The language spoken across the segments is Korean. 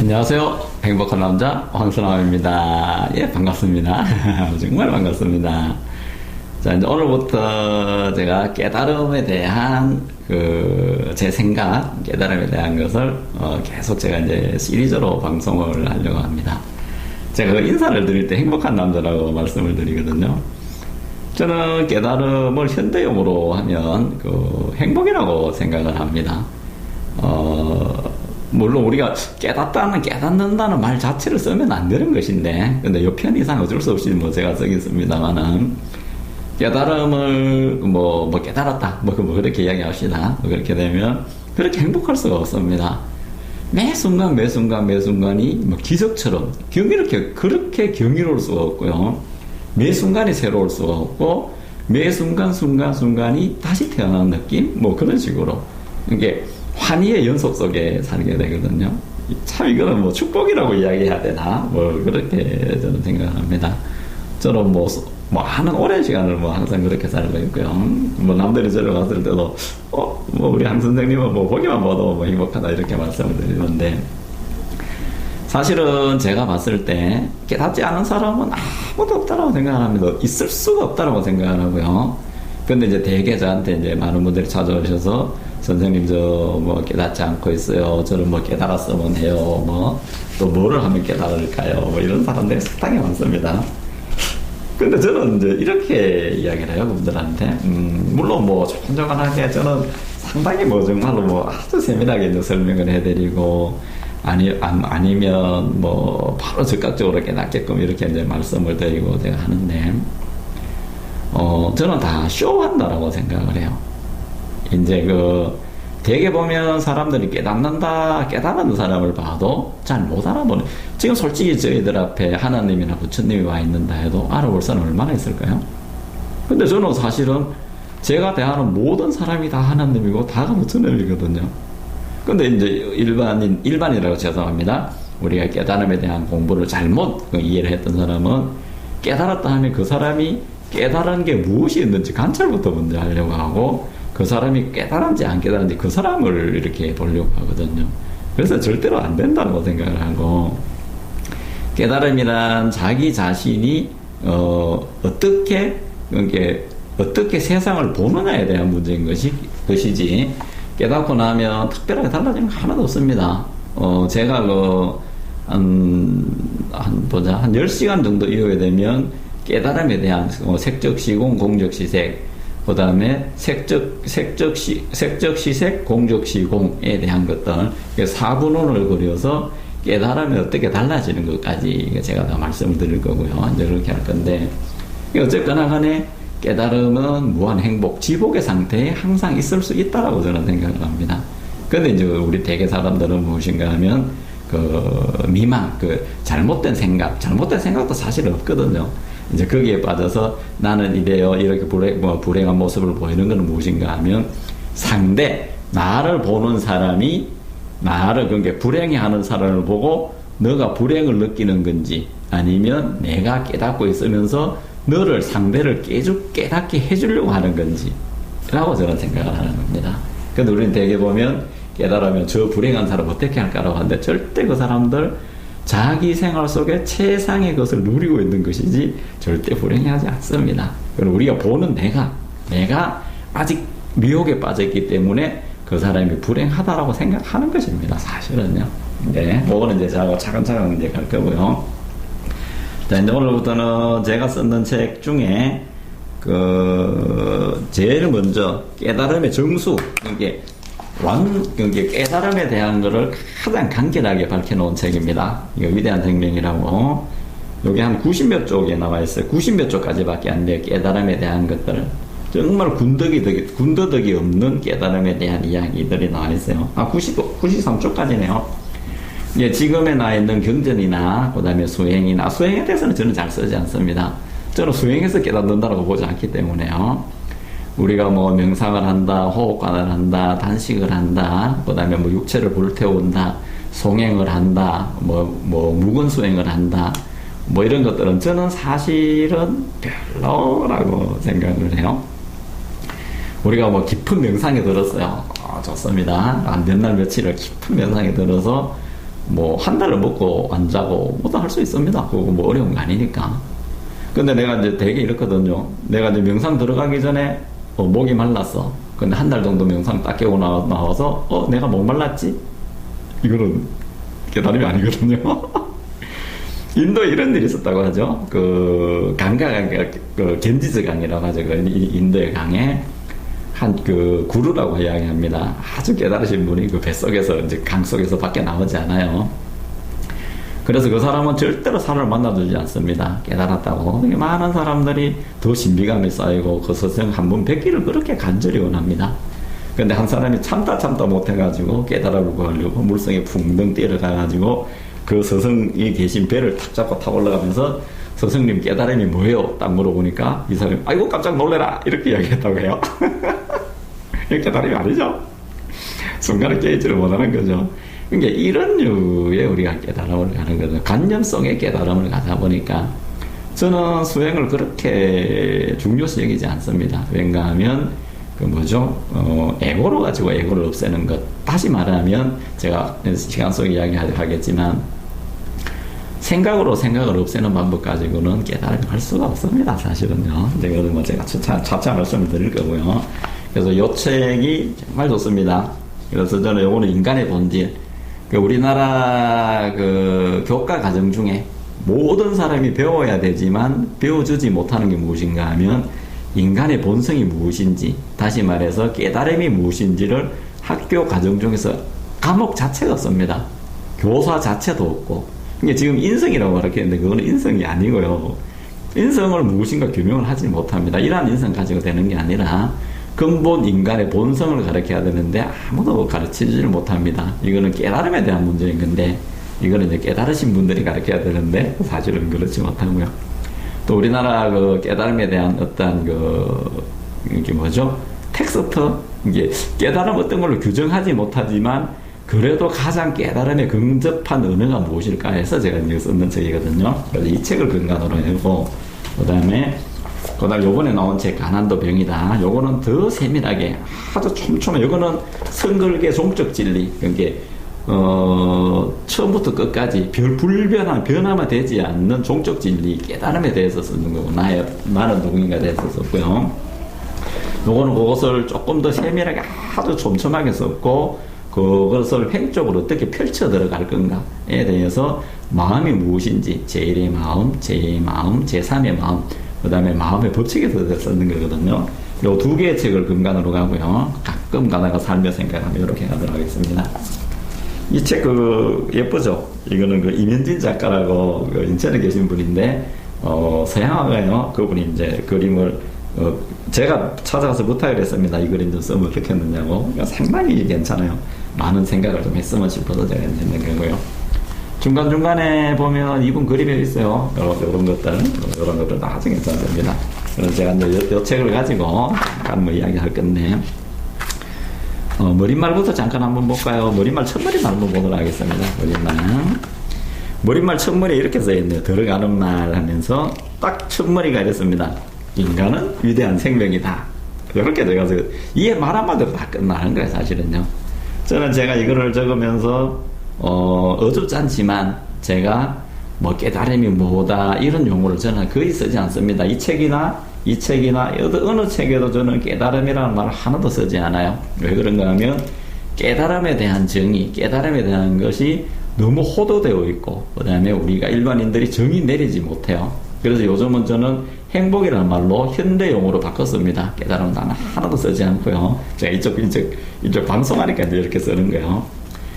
안녕하세요. 행복한 남자 황선남입니다. 예, 반갑습니다. 정말 반갑습니다. 자, 이제 오늘부터 제가 깨달음에 대한 제 생각, 깨달음에 대한 것을 계속 제가 이제 시리즈로 방송을 하려고 합니다. 제가 그 인사를 드릴 때 행복한 남자라고 말씀을 드리거든요. 저는 깨달음을 현대용어로 하면 행복이라고 생각을 합니다. 물론 우리가 깨닫는다는 말 자체를 쓰면 안 되는 것인데, 근데 요 편의상 어쩔 수 없이 제가 쓰겠습니다만은, 깨달음을 깨달았다. 그렇게 이야기합시다. 그렇게 되면, 그렇게 행복할 수가 없습니다. 매 순간이 기적처럼, 그렇게 경이로울 수가 없고요. 매 순간이 새로울 수가 없고, 매 순간이 다시 태어난 느낌? 그런 식으로. 이게, 환희의 연속 속에 살게 되거든요. 참 이거는 축복이라고 이야기해야 되나? 그렇게 저는 생각을 합니다. 저는 하는 오랜 시간을 항상 그렇게 살고 있고요. 남들이 저를 봤을 때도, 우리 한 선생님은 보기만 봐도 행복하다 이렇게 말씀을 드리는데, 사실은 제가 봤을 때 깨닫지 않은 사람은 아무도 없다라고 생각을 합니다. 있을 수가 없다라고 생각을 하고요. 근데 이제 대개 저한테 이제 많은 분들이 찾아오셔서, 선생님, 깨닫지 않고 있어요. 저는 깨달았으면 해요. 또 뭐를 하면 깨달을까요? 이런 사람들이 상당히 많습니다. 근데 저는 이제 이렇게 이야기를 해요, 그분들한테. 물론 조곤조곤하게 저는 상당히 정말로 아주 세밀하게 이제 설명을 해드리고, 아니면 바로 즉각적으로 깨닫게끔 이렇게 이제 말씀을 드리고 제가 하는데, 저는 다 쇼한다라고 생각을 해요. 이제 되게 보면 사람들이 깨닫는 사람을 봐도 잘 못 알아보는. 지금 솔직히 저희들 앞에 하나님이나 부처님이 와 있는다 해도 알아볼 사람 얼마나 있을까요? 근데 저는 사실은 제가 대하는 모든 사람이 다 하나님이고 다가 부처님이거든요. 근데 이제 일반이라고 죄송합니다. 우리가 깨달음에 대한 공부를 잘못 이해를 했던 사람은 깨달았다 하면 그 사람이 깨달은 게 무엇이 있는지 관찰부터 먼저 하려고 하고, 그 사람이 깨달은지 안 깨달은지 그 사람을 이렇게 보려고 하거든요. 그래서 절대로 안 된다고 생각을 하고, 깨달음이란 자기 자신이 어떻게 세상을 보느냐에 대한 문제인 것이지, 깨닫고 나면 특별하게 달라지는 거 하나도 없습니다. 제가 한 10시간 정도 이후에 되면 깨달음에 대한 색적 시공, 공적 시색, 그 다음에 색적 시색, 공적 시공에 대한 것들, 4분원을 그려서 깨달음이 어떻게 달라지는 것까지 제가 다 말씀을 드릴 거고요. 이제 그렇게 할 건데, 어쨌거나 간에 깨달음은 무한 행복, 지복의 상태에 항상 있을 수 있다라고 저는 생각을 합니다. 근데 이제 우리 대개 사람들은 무엇인가 하면, 미망, 잘못된 생각도 사실 없거든요. 이제 거기에 빠져서 나는 이래요, 이렇게 불행한 모습을 보이는 것은 무엇인가 하면, 나를 보는 사람이 그러니까 불행해하는 사람을 보고 너가 불행을 느끼는 건지, 아니면 내가 깨닫고 있으면서 상대를 깨닫게 해주려고 하는 건지 라고 저는 생각을 하는 겁니다. 근데 우리는 대개 보면 깨달으면 저 불행한 사람 어떻게 할까라고 하는데, 절대 그 사람들 자기 생활 속에 최상의 것을 누리고 있는 것이지 절대 불행하지 않습니다. 그리고 우리가 보는 내가 아직 미혹에 빠져있기 때문에 그 사람이 불행하다라고 생각하는 것입니다. 사실은요. 네, 그거는 이제 제가 차근차근 이제 갈 거고요. 자, 이제 오늘부터는 제가 썼는 책 중에 제일 먼저 깨달음의 정수, 이게 깨달음에 대한 것을 가장 간결하게 밝혀놓은 책입니다. 이거 위대한 생명이라고. 여기 한 90몇 쪽에 나와 있어요. 90몇 쪽까지밖에 안 돼요. 깨달음에 대한 것들. 정말 군더더기 없는 깨달음에 대한 이야기들이 나와 있어요. 93쪽까지네요. 예, 지금에 나와 있는 경전이나, 그 다음에 수행에 대해서는 저는 잘 쓰지 않습니다. 저는 수행해서 깨닫는다고 보지 않기 때문에요. 우리가 명상을 한다, 호흡관을 한다, 단식을 한다, 그 다음에 육체를 불태운다, 송행을 한다, 묵은 수행을 한다, 이런 것들은 저는 사실은 별로라고 생각을 해요. 우리가 깊은 명상에 들었어요. 좋습니다. 몇 날 며칠을 깊은 명상에 들어서 뭐 한 달을 먹고 안 자고 뭐도 할 수 있습니다. 그거 뭐 어려운 거 아니니까. 근데 내가 이제 되게 이렇거든요. 내가 이제 명상 들어가기 전에 목이 말랐어. 근데 한 달 정도 명상 딱 깨고 나와서 내가 목 말랐지? 이거는 깨달음이 아니거든요. 인도에 이런 일이 있었다고 하죠. 그 강가가 그 겐지스 강이라고 하죠. 그 인도의 강에 한 그 구루라고 이야기합니다. 아주 깨달으신 분이 그 뱃속에서 이제 강 속에서 밖에 나오지 않아요. 그래서 그 사람은 절대로 사람을 만나주지 않습니다. 깨달았다고. 되게 많은 사람들이 더 신비감이 쌓이고 그 스승 한 분 뵙기를 그렇게 간절히 원합니다. 근데 한 사람이 참다 못해가지고 깨달음을 구하려고 물성에 붕덩 뛰어가가지고 그 스승이 계신 배를 탁 잡고 타고 올라가면서 스승님 깨달음이 뭐예요? 딱 물어보니까 이 사람이 아이고 깜짝 놀래라 이렇게 이야기했다고 해요. 이게 깨달음이 아니죠. 순간에 깨지를 못하는 거죠. 그러니까 이런 류의 우리가 깨달음을 가는 거죠. 관념성의 깨달음을 가다 보니까 저는 수행을 그렇게 중요시 여기지 않습니다. 왠가 하면 그 뭐죠? 에고로 가지고 에고를 없애는 것. 다시 말하면 제가 시간 속에 이야기하겠지만 생각으로 생각을 없애는 방법 가지고는 깨달음을 할 수가 없습니다. 사실은요. 이제 뭐 제가 차차 말씀을 드릴 거고요. 그래서 이 책이 정말 좋습니다. 그래서 저는 요거는 인간의 본질. 우리나라 그 교과 과정 중에 모든 사람이 배워야 되지만 배워주지 못하는 게 무엇인가 하면 인간의 본성이 무엇인지, 다시 말해서 깨달음이 무엇인지를 학교 과정 중에서 과목 자체가 없습니다. 교사 자체도 없고. 그러니까 지금 인성이라고 가르치는데 그거는 인성이 아니고요. 인성을 무엇인가 규명을 하지 못합니다. 이러한 인성 가지고 되는 게 아니라 근본 인간의 본성을 가르쳐야 되는데 아무도 가르치지를 못합니다. 이거는 깨달음에 대한 문제인 건데 이거는 이제 깨달으신 분들이 가르쳐야 되는데 사실은 그렇지 못하고요. 또 우리나라 그 깨달음에 대한 어떤 이게 뭐죠? 텍스트? 이게 깨달음 어떤 걸로 규정하지 못하지만 그래도 가장 깨달음에 근접한 언어가 무엇일까 해서 제가 이제 썼는 책이거든요. 그래서 이 책을 근간으로 해고 그다음에 요번에 나온 책 가난도 병이다. 요거는 더 세밀하게 아주 촘촘해. 요거는 성글계 종적 진리. 그게 처음부터 끝까지 불변한 변화만 되지 않는 종적 진리 깨달음에 대해서 쓰는 거고 나는 누구인가에 대해서 썼고요. 요거는 그것을 조금 더 세밀하게 아주 촘촘하게 썼고 그것을 횡적으로 어떻게 펼쳐 들어갈 건가에 대해서 마음이 무엇인지 제1의 마음, 제2의 마음, 제3의 마음 그 다음에 마음의 법칙에 대해서 쓰는 거거든요. 요 두 개의 책을 근간으로 가고요. 가끔 가다가 살며 생각하면 이렇게 가도록 하겠습니다. 이 책 예쁘죠? 이거는 이면진 작가라고 인천에 계신 분인데 서양화가요. 그분이 이제 그림을 제가 찾아가서 부탁을 했습니다. 이 그림 좀 쓰면 어떻게 했느냐고. 그러니까 상당히 괜찮아요. 많은 생각을 좀 했으면 싶어서 제가 했는 거고요. 중간중간에 보면 이분 그림이 있어요. 이런 것들 아주 괜찮습니다. 그래서 제가 이제 이 책을 가지고 잠깐 뭐 이야기할 건데, 머릿말부터 잠깐 한번 볼까요? 머릿말 첫머리만 한번 보도록 하겠습니다. 머릿말 첫머리에 이렇게 써있네요. 들어가는 말 하면서 딱 첫머리가 이랬습니다. 인간은 위대한 생명이다. 이렇게 제가 이해 말 한마디로 다 끝나는 거예요, 사실은요. 저는 제가 이거를 적으면서 어줍잖지만 제가 뭐 깨달음이 뭐다 이런 용어를 저는 거의 쓰지 않습니다. 이 책이나 어느 책에도 저는 깨달음이라는 말을 하나도 쓰지 않아요. 왜 그런가 하면 깨달음에 대한 정의, 깨달음에 대한 것이 너무 호도되어 있고 그 다음에 우리가 일반인들이 정의 내리지 못해요. 그래서 요즘은 저는 행복이라는 말로 현대 용어로 바꿨습니다. 깨달음 단어 하나도 쓰지 않고요. 제가 이쪽 방송하니까 이제 이렇게 쓰는 거예요.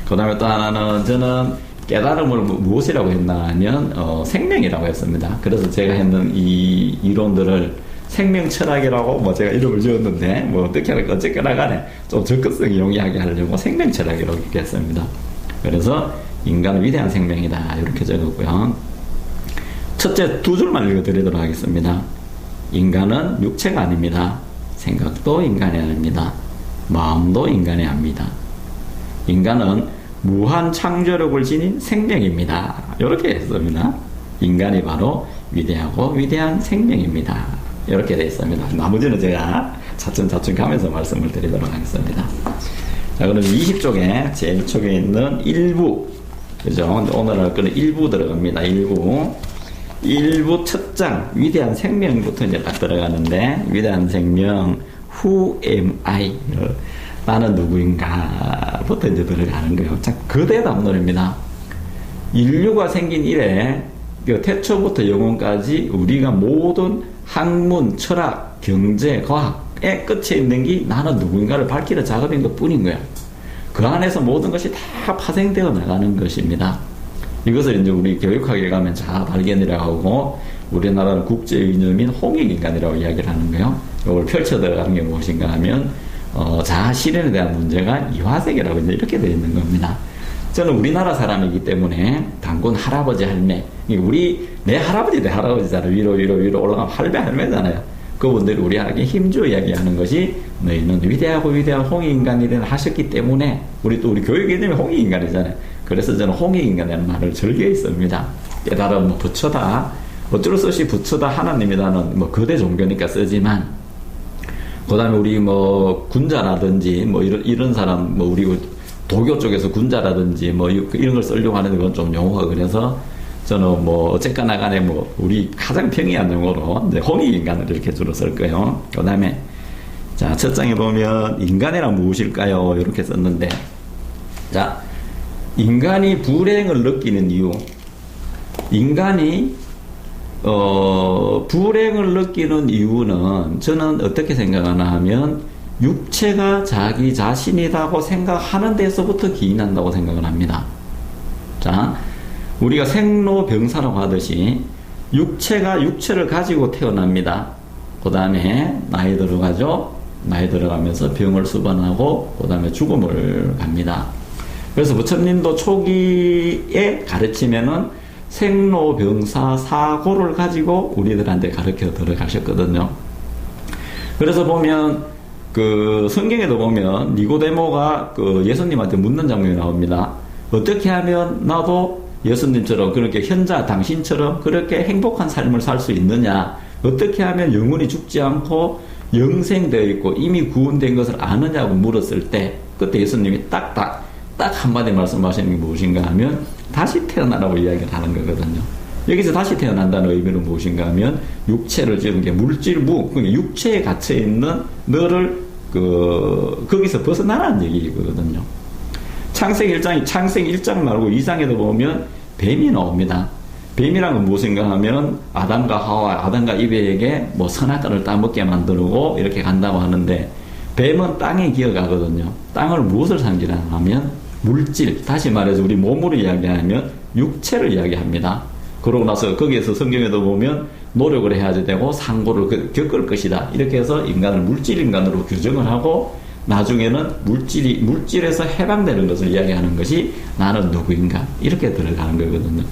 그 다음에 또 하나는 저는 깨달음을 무엇이라고 했나 하면 생명이라고 했습니다. 그래서 제가 했는 이 이론들을 생명 철학이라고 뭐 제가 이름을 지었는데 뭐 어쨌거나 간에 좀 접근성이 용이하게 하려고 생명 철학이라고 이렇게 했습니다. 그래서 인간은 위대한 생명이다 이렇게 적었고요. 첫째 두 줄만 읽어드리도록 하겠습니다. 인간은 육체가 아닙니다. 생각도 인간이 아닙니다. 마음도 인간이 아닙니다. 인간은 무한 창조력을 지닌 생명입니다. 이렇게 했습니다. 인간이 바로 위대하고 위대한 생명입니다. 이렇게 되어 있습니다. 나머지는 제가 차츰차츰 가면서 말씀을 드리도록 하겠습니다. 자, 그럼 20쪽에 제일 쪽에 있는 일부 그죠? 근데 오늘 할 거는 1부 들어갑니다. 1부 첫 장, 위대한 생명부터 이제 딱 들어가는데, 위대한 생명, Who am I? 나는 누구인가? 부터 이제 들어가는 거예요. 참, 거대 담론입니다. 인류가 생긴 이래, 태초부터 영혼까지 우리가 모든 학문, 철학, 경제, 과학의 끝에 있는 게 나는 누구인가를 밝히는 작업인 것 뿐인 거야. 그 안에서 모든 것이 다 파생되어 나가는 것입니다. 이것을 이제 우리 교육학에 가면 자아 발견이라고 하고, 우리나라는 국제 이념인 홍익인간이라고 이야기를 하는 거예요. 이걸 펼쳐 들어가는 게 무엇인가 하면, 자아 실현에 대한 문제가 이화색이라고 이제 이렇게 되어 있는 겁니다. 저는 우리나라 사람이기 때문에 단군 할아버지 할매, 내 할아버지잖아요. 위로 올라가면 할매잖아요. 그분들이 우리에게 힘주어 이야기하는 것이 너희는 위대하고 위대한 홍익인간이라 하셨기 때문에, 우리 교육 이념이 홍익인간이잖아요. 그래서 저는 홍익인간이라는 말을 즐겨 있습니다. 깨달음 부처다, 어쩔 수 없이 부처다, 하나님이다는 거대 종교니까 쓰지만, 그 다음에 우리 군자라든지 이런 사람, 우리 도교 쪽에서 군자라든지 이런 걸 쓰려고 하는데 그건 좀 용어가 그래서 저는 어쨌거나 간에 우리 가장 평이한 용어로 이제 홍익인간을 이렇게 주로 쓸 거예요. 그 다음에 자, 첫 장에 보면 인간이란 무엇일까요? 이렇게 썼는데, 자, 인간이 불행을 느끼는 이유, 인간이 불행을 느끼는 이유는 저는 어떻게 생각하나 하면 육체가 자기 자신이라고 생각하는 데서부터 기인한다고 생각을 합니다. 자, 우리가 생로병사라고 하듯이 육체가 육체를 가지고 태어납니다. 그 다음에 나이 들어가죠. 나이 들어가면서 병을 수반하고 그 다음에 죽음을 갑니다. 그래서 부처님도 초기에 가르치면은 생로병사 사고를 가지고 우리들한테 가르쳐 들어가셨거든요. 그래서 보면 성경에도 보면 니고데모가 예수님한테 묻는 장면이 나옵니다. 어떻게 하면 나도 예수님처럼 그렇게 당신처럼 그렇게 행복한 삶을 살 수 있느냐? 어떻게 하면 영원히 죽지 않고 영생되어 있고 이미 구원된 것을 아느냐고 물었을 때, 그때 예수님이 딱 한마디 말씀하시는 게 무엇인가 하면 다시 태어나라고 이야기를 하는 거거든요. 여기서 다시 태어난다는 의미는 무엇인가 하면 육체를 지은 게 물질무, 그러니까 육체에 갇혀 있는 너를 거기서 벗어나라는 얘기거든요. 창세기 1장 말고 2장에도 보면 뱀이 나옵니다. 뱀이란 건 무엇인가 하면 아담과 이브에게 선악과를 따먹게 만들고 이렇게 간다고 하는데, 뱀은 땅에 기어가거든요. 땅을 무엇을 상징하냐면 물질, 다시 말해서 우리 몸으로 이야기하면 육체를 이야기합니다. 그러고 나서 거기에서 성경에도 보면 노력을 해야지 되고 상고를 겪을 것이다, 이렇게 해서 인간을 물질인간으로 규정을 하고, 나중에는 물질에서 해방되는 것을 이야기하는 것이 나는 누구인가, 이렇게 들어가는 거거든요.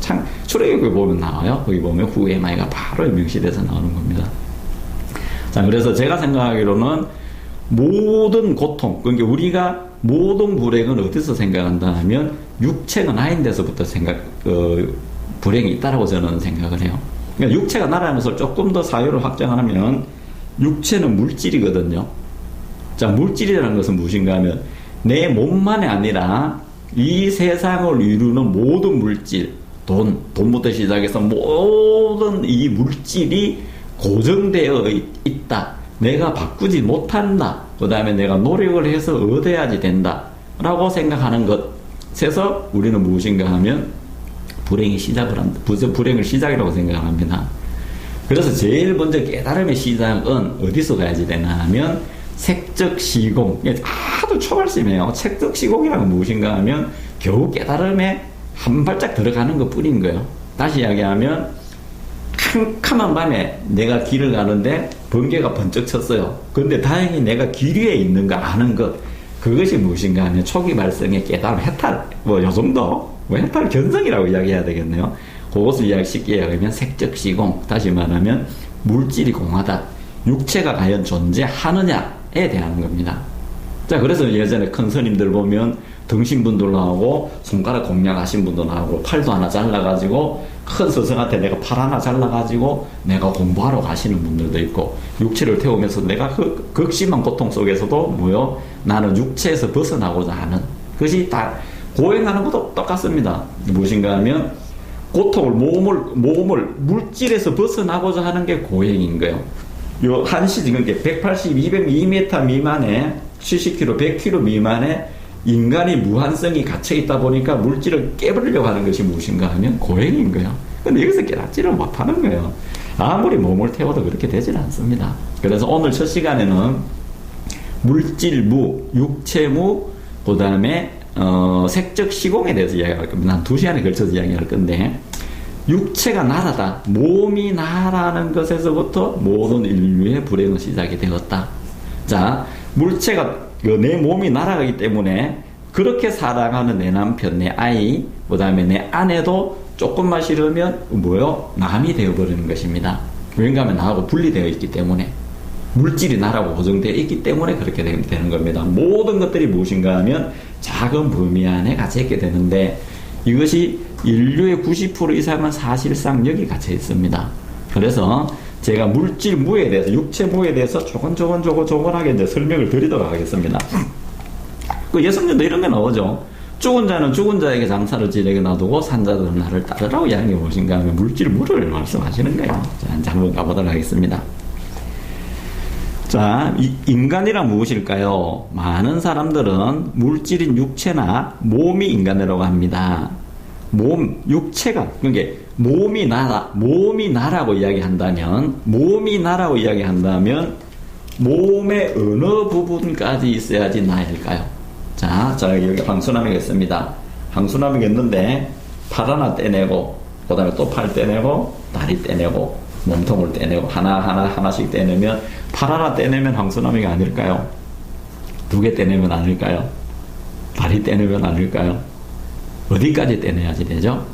출애굽에 보면 나와요. 거기 보면 Who am I가 바로 명시돼서 나오는 겁니다. 자, 그래서 제가 생각하기로는 모든 고통, 그러니까 우리가 모든 불행은 어디서 생각한다 하면 육체가 나인 데서부터 불행이 있다라고 저는 생각을 해요. 그러니까 육체가 나라는 것을 조금 더 사유를 확장하면 육체는 물질이거든요. 자, 물질이라는 것은 무엇인가 하면 내 몸만이 아니라 이 세상을 이루는 모든 물질, 돈부터 시작해서 모든 이 물질이 고정되어 있다. 내가 바꾸지 못한다. 그 다음에 내가 노력을 해서 얻어야지 된다 라고 생각하는 것에서 우리는 무엇인가 하면 불행을 시작이라고 생각합니다. 그래서 제일 먼저 깨달음의 시작은 어디서 가야지 되나 하면 색적 시공, 아주 초발심이에요. 색적 시공이라는 건 무엇인가 하면 겨우 깨달음에 한 발짝 들어가는 것 뿐인 거예요. 다시 이야기하면 캄캄한 밤에 내가 길을 가는데 번개가 번쩍 쳤어요. 그런데 다행히 내가 길 위에 있는 거 아는 것, 그것이 무엇인가 하면 초기 발생의 깨달음, 해탈, 요 정도, 해탈 견성이라고 이야기해야 되겠네요. 그것을 쉽게 이야기하면 색적 시공, 다시 말하면 물질이 공하다, 육체가 과연 존재하느냐에 대한 겁니다. 자, 그래서 예전에 큰 스님들 보면 등신분도 나오고 손가락 공략하신 분도 나오고 팔도 하나 잘라가지고 큰 스승한테 내가 팔 하나 잘라가지고 내가 공부하러 가시는 분들도 있고, 육체를 태우면서 내가 극심한 고통 속에서도 나는 육체에서 벗어나고자 하는 것이 다 고행하는 것도 똑같습니다. 무엇인가 하면 고통을 몸을 물질에서 벗어나고자 하는 게 고행인 거예요. 요 한시 지금 180, 200mm 미만에 70kg, 100kg 미만에 인간이 무한성이 갇혀 있다 보니까 물질을 깨버리려고 하는 것이 무엇인가 하면 고행인 거예요. 근데 여기서 깨닫지를 못하는 거예요. 아무리 몸을 태워도 그렇게 되질 않습니다. 그래서 오늘 첫 시간에는 물질무, 육체무, 그 다음에 색적 시공에 대해서 이야기할 겁니다. 한 2시간에 걸쳐서 이야기할 건데, 육체가 나라다, 몸이 나라는 것에서부터 모든 인류의 불행은 시작이 되었다. 자, 물체가 내 몸이 날아가기 때문에 그렇게 사랑하는 내 남편, 내 아이, 그 다음에 내 아내도 조금만 싫으면 뭐요? 남이 되어버리는 것입니다. 왠가 하면 나하고 분리되어 있기 때문에, 물질이 나라고 고정되어 있기 때문에 그렇게 되는 겁니다. 모든 것들이 무엇인가 하면 작은 범위 안에 갇혀 있게 되는데, 이것이 인류의 90% 이상은 사실상 여기 갇혀 있습니다. 그래서 제가 물질무에 대해서, 육체무에 대해서 조곤조곤하게 이제 설명을 드리도록 하겠습니다. 그 예수님도 이런 게 나오죠. 죽은 자는 죽은 자에게 장사를 지내게 놔두고 산 자들은 나를 따르라고 이야기해 무엇인가 하면 물질무를 말씀하시는 거예요. 자, 이제 한번 가보도록 하겠습니다. 자, 인간이란 무엇일까요? 많은 사람들은 물질인 육체나 몸이 인간이라고 합니다. 육체가, 그러니까 몸이 나라고 이야기한다면, 몸의 어느 부분까지 있어야지 나일까요? 자, 여기 황수남이겠습니다. 황수남이겠는데, 팔 하나 떼내고, 그 다음에 또 팔 떼내고, 다리 떼내고, 몸통을 떼내고, 하나씩 떼내면, 팔 하나 떼내면 황수남이가 아닐까요? 2개 떼내면 아닐까요? 다리 떼내면 아닐까요? 어디까지 떼내야지 되죠?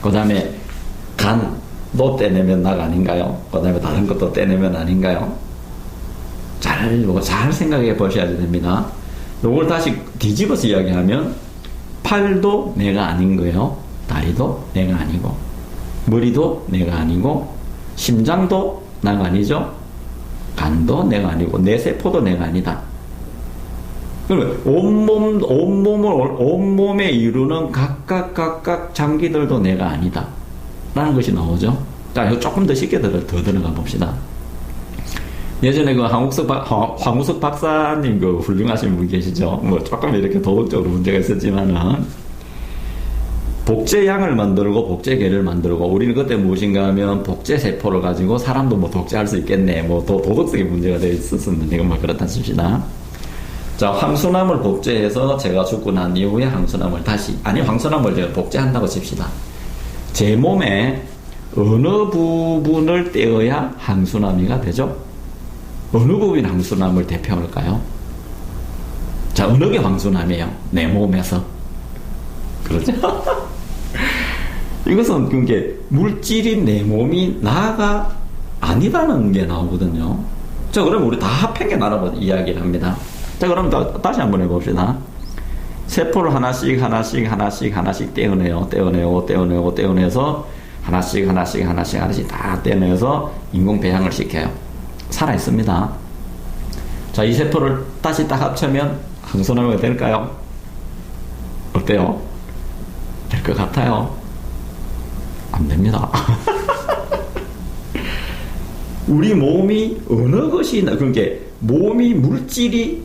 그 다음에 간도 떼내면 낙 아닌가요? 그 다음에 다른 것도 떼내면 아닌가요? 잘 생각해 보셔야 됩니다. 이걸 다시 뒤집어서 이야기하면, 팔도 내가 아닌 거예요. 다리도 내가 아니고, 머리도 내가 아니고, 심장도 나가 아니죠? 간도 내가 아니고, 내 세포도 내가 아니다. 그러면 온몸에 이루는 각각 장기들도 내가 아니다 라는 것이 나오죠. 자, 조금 더 쉽게 더 들어가 봅시다. 예전에 그 황우석 박사님 그 훌륭하신 분 계시죠. 뭐 조금 이렇게 도덕적으로 문제가 있었지만은, 복제양을 만들고 복제계를 만들고, 우리는 그때 무엇인가 하면 복제세포를 가지고 사람도 뭐 독재할 수 있겠네, 뭐 도덕적인 문제가 되어 있었는데, 이건 뭐 그렇다 칩시다. 자, 황수남을 복제해서 제가 죽고 난 이후에 황수남을 제가 복제한다고 칩시다. 제 몸에 어느 부분을 떼어야 황수남이가 되죠? 어느 부분이 황수남을 대표할까요? 자, 어느 게 황수남이에요? 내 몸에서. 그렇죠? 이것은 그게 물질인 내 몸이 나가 아니다는 게 나오거든요. 자, 그러면 우리 다 합행에 나라고 이야기를 합니다. 자, 그럼 다시 한번 해봅시다. 세포를 하나씩 떼어내서 하나씩 다 떼어내서 인공배양을 시켜요. 살아있습니다. 자, 이 세포를 다시 딱 합치면 황소나무가 될까요? 어때요? 될 것 같아요? 안 됩니다. 우리 몸이 어느 것이, 그러니까 몸이 물질이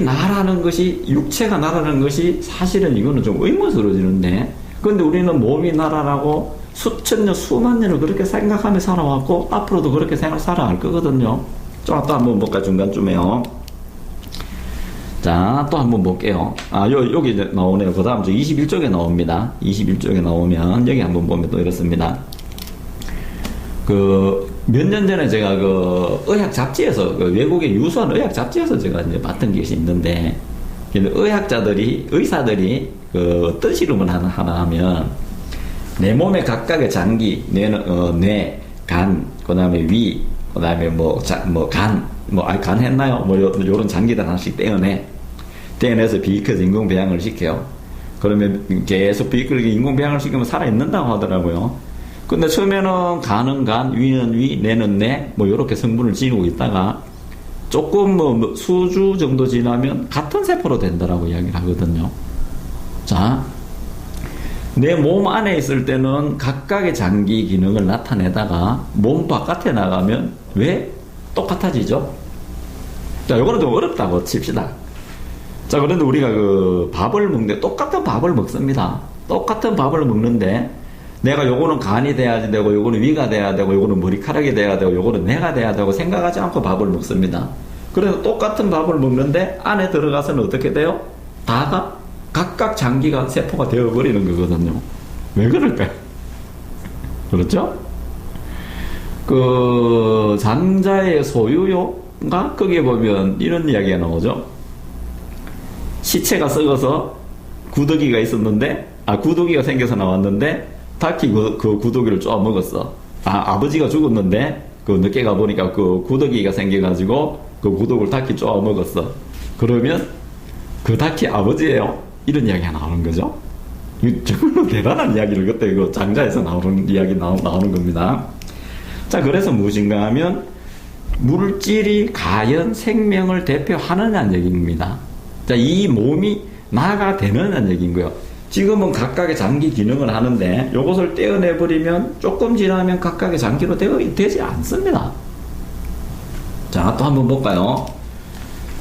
나라는 것이, 육체가 나라는 것이 사실은 이거는 좀 의문스러워지는데, 그런데 우리는 몸이 나라라고 수천 년, 수만 년을 그렇게 생각하며 살아왔고, 앞으로도 그렇게 살아갈 거거든요. 또 한번 볼까, 중간쯤에요. 자, 또 한번 볼게요. 여기 나오네요. 그 다음 21쪽에 나옵니다. 21쪽에 나오면, 여기 한번 보면 또 이렇습니다. 몇 년 전에 제가 의학 잡지에서, 외국의 유수한 의학 잡지에서 제가 이제 봤던 것이 있는데, 의사들이 어떤 실험을 하나 하면, 내 몸의 각각의 장기, 뇌, 간, 그 다음에 위, 그 다음에 간 했나요? 요런 장기들 하나씩 떼어내서 비익혀서 인공배양을 시켜요. 그러면 계속 비익혀서 인공배양을 시키면 살아있는다고 하더라고요. 근데 처음에는 간은 간, 위는 위, 뇌는 뇌, 요렇게 성분을 지니고 있다가 조금 수주 정도 지나면 같은 세포로 된다라고 이야기를 하거든요. 자, 내 몸 안에 있을 때는 각각의 장기 기능을 나타내다가 몸 바깥에 나가면 왜 똑같아지죠? 자, 요거는 좀 어렵다고 칩시다. 자, 그런데 우리가 그 밥을 먹는데 똑같은 밥을 먹습니다. 똑같은 밥을 먹는데 내가 요거는 간이 돼야지 되고 요거는 위가 돼야 되고 요거는 머리카락이 돼야 되고 요거는 뇌가 돼야 되고 생각하지 않고 밥을 먹습니다. 그래서 똑같은 밥을 먹는데 안에 들어가서는 어떻게 돼요? 다가 각각 장기가 세포가 되어버리는 거거든요. 왜 그럴까요? 그렇죠? 그 장자의 소유요가 거기에 보면 이런 이야기가 나오죠. 시체가 썩어서 구더기가 있었는데 구더기가 생겨서 나왔는데 닭이 그 구더기를 쪼아 먹었어. 아버지가 죽었는데 그 늦게 가보니까 그 구더기가 생겨가지고 그 구더기를 닭이 쪼아 먹었어. 그러면 그 닭이 아버지예요. 이런 이야기가 나오는 거죠. 이 정말로 대단한 이야기를 그때 그 장자에서 나오는 이야기 나오는 겁니다. 자, 그래서 무엇인가 하면 물질이 과연 생명을 대표하느냐는 얘기입니다. 자, 이 몸이 나가 되느냐는 얘기인 거예요. 지금은 각각의 장기 기능을 하는데 이것을 떼어내버리면 조금 지나면 각각의 장기로 되지 않습니다. 자, 또 한번 볼까요?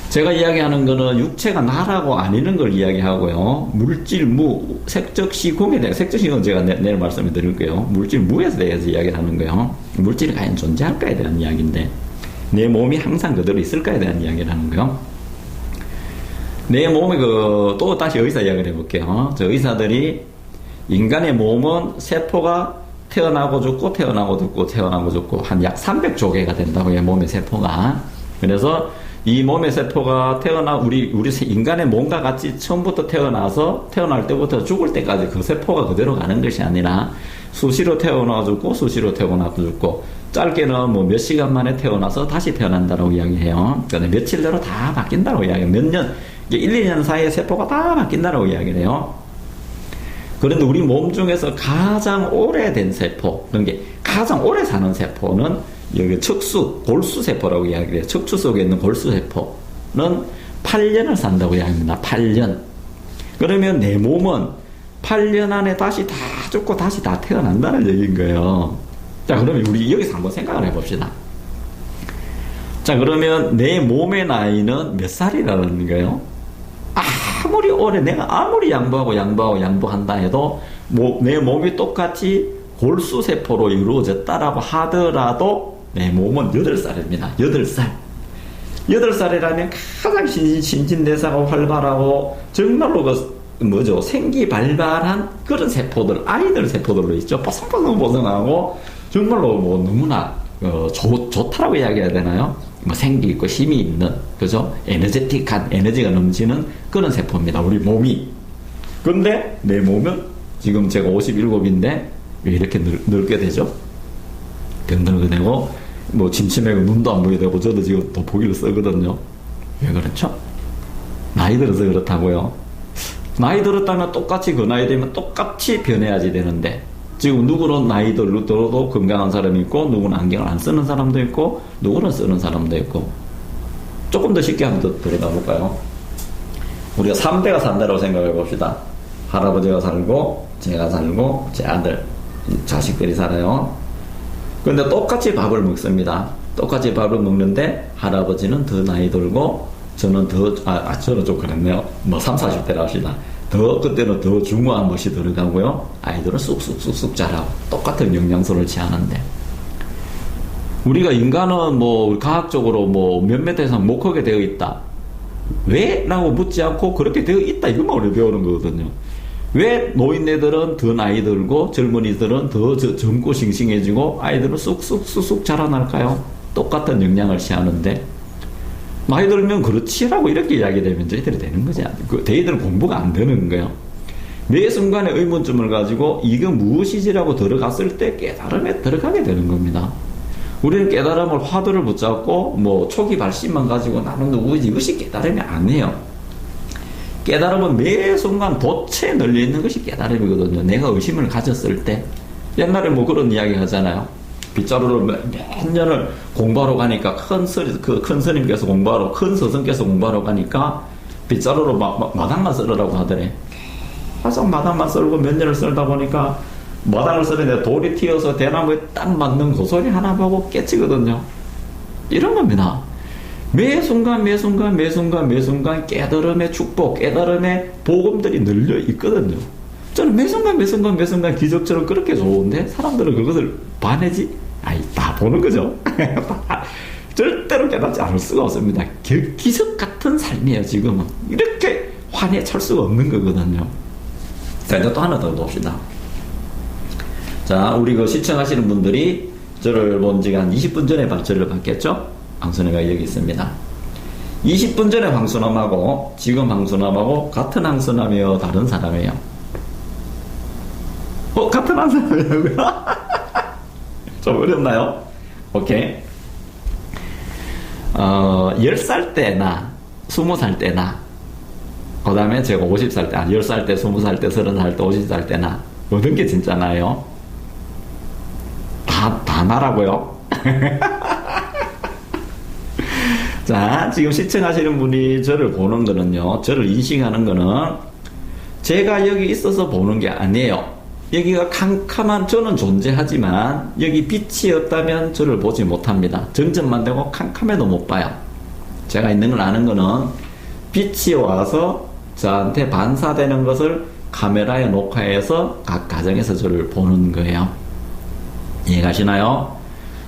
제가 이야기하는 거는 육체가 나라고 아니는 걸 이야기하고요. 물질, 무, 색적, 시공에 대해, 색적, 시공은 제가 내일 말씀을 드릴게요. 물질, 무에 대해서 이야기를 하는 거예요. 물질이 과연 존재할까에 대한 이야기인데, 내 몸이 항상 그대로 있을까에 대한 이야기를 하는 거예요. 내 몸에 또 다시 의사 이야기를 해볼게요. 저 의사들이 인간의 몸은 세포가 태어나고 죽고, 태어나고 죽고, 태어나고 죽고, 한 약 300조 개가 된다고 해요, 몸의 세포가. 그래서 이 몸의 세포가 우리 인간의 몸과 같이 처음부터 태어나서 태어날 때부터 죽을 때까지 그 세포가 그대로 가는 것이 아니라 수시로 태어나 죽고 수시로 태어나 죽고 짧게는 뭐 몇 시간 만에 태어나서 다시 태어난다라고 이야기해요. 그러니까 며칠 내로 다 바뀐다라고 이야기해요. 몇 년, 1, 2년 사이에 세포가 다 바뀐다라고 이야기를 해요. 그런데 우리 몸 중에서 가장 오래된 세포, 그러니까 가장 오래 사는 세포는 여기 척수, 골수세포라고 이야기를 해요. 척추 속에 있는 골수세포는 8년을 산다고 이야기합니다. 8년. 그러면 내 몸은 8년 안에 다시 다 죽고 다시 다 태어난다는 얘기인 거예요. 자, 그러면 우리 여기서 한번 생각을 해봅시다. 자, 그러면 내 몸의 나이는 몇 살이라는 거예요? 아무리 오래, 내가 아무리 양보한다 해도 내 몸이 똑같이 골수세포로 이루어졌다라고 하더라도 내 몸은 8살입니다. 8살. 8살이라면 가장 신진대사가 활발하고 정말로 생기 발발한 그런 세포들, 아이들 세포들로 있죠. 뽀송뽀송뽀송하고 정말로 너무나 좋다라고 이야기해야 되나요? 생기 있고 힘이 있는, 그죠? 에너제틱한, 에너지가 넘치는 그런 세포입니다. 우리 몸이. 근데 내 몸은 지금 제가 57인데 왜 이렇게 늙게 되죠? 병들게 되고, 침침하고 눈도 안 보게 되고, 저도 지금 더 보기를 쓰거든요. 왜 그렇죠? 나이 들어서 그렇다고요. 나이 들었다면 똑같이 그 나이 되면 똑같이 변해야지 되는데, 지금 누구는 나이 들어도 건강한 사람이 있고, 누구는 안경을 안 쓰는 사람도 있고, 누구는 쓰는 사람도 있고. 조금 더 쉽게 한번 들어가 볼까요? 우리가 3대가 산다고 생각해 봅시다. 할아버지가 살고, 제가 살고, 제 아들, 자식들이 살아요. 그런데 똑같이 밥을 먹습니다. 똑같이 밥을 먹는데 할아버지는 더 나이 들고 저는 저는 좀 그랬네요. 3, 40대라 합시다. 그때는 더 중후한 것이 들어가고요. 아이들은 쑥쑥 자라고 똑같은 영양소를 취하는데, 우리가 인간은 과학적으로 몇몇 이상 못 크게 되어 있다. 왜? 라고 묻지 않고 그렇게 되어 있다. 이것만 우리 배우는 거거든요. 왜 노인네들은 더 나이 들고 젊은이들은 더 젊고 싱싱해지고 아이들은 쑥쑥 자라날까요? 똑같은 영양을 취하는데 나이 들면 그렇지라고 이렇게 이야기되면 저희들이 되는 거지. 저희들은 공부가 안 되는 거예요. 매 순간에 의문점을 가지고 이게 무엇이지라고 들어갔을 때 깨달음에 들어가게 되는 겁니다. 우리는 깨달음을 화두를 붙잡고 초기 발심만 가지고 나는 누구지, 이것이 깨달음이 아니에요. 깨달음은 매 순간 돛에 널려있는 것이 깨달음이거든요. 내가 의심을 가졌을 때. 옛날에 그런 이야기 하잖아요. 빗자루로 몇 년을 공부하러 가니까 큰 스님께서 공부하러, 큰 스승께서 공부하러 가니까 빗자루로 마당만 썰으라고 하더래. 화성 마당만 썰고 몇 년을 썰다 보니까 마당을 썰는데 돌이 튀어서 대나무에 딱 맞는 그 소리 하나 보고 깨치거든요. 이런 겁니다. 매 순간 깨달음의 축복, 깨달음의 복음들이 늘려 있거든요. 저는 매 순간 기적처럼 그렇게 좋은데 사람들은 그것을 반해지? 다 보는 거죠. 절대로 깨닫지 않을 수가 없습니다. 기적 같은 삶이에요, 지금은. 이렇게 환희에 찰 수가 없는 거거든요. 자, 이제 또 하나 더 봅시다. 자, 우리 그 시청하시는 분들이 저를 본 지가 한 20분 전에 저를 봤겠죠? 황순애가 여기 있습니다. 20분 전에 황순남하고 지금 황순남하고 같은 황순남이에요? 다른 사람이에요? 같은 황순남이라고요? 좀 어렵나요? 오케이. 10살 때나 20살 때나 그 다음에 제가 50살 때, 10살 때, 20살 때, 30살 때, 50살 때나 어떤 게 진짜 나요? 다 나라고요? 자, 지금 시청하시는 분이 저를 보는 거는요, 저를 인식하는 거는 제가 여기 있어서 보는 게 아니에요. 여기가 캄캄한, 저는 존재하지만 여기 빛이 없다면 저를 보지 못합니다. 정전만 되고 캄캄해도 못 봐요. 제가 있는 걸 아는 거는 빛이 와서 저한테 반사되는 것을 카메라에 녹화해서 각 가정에서 저를 보는 거예요. 이해가시나요?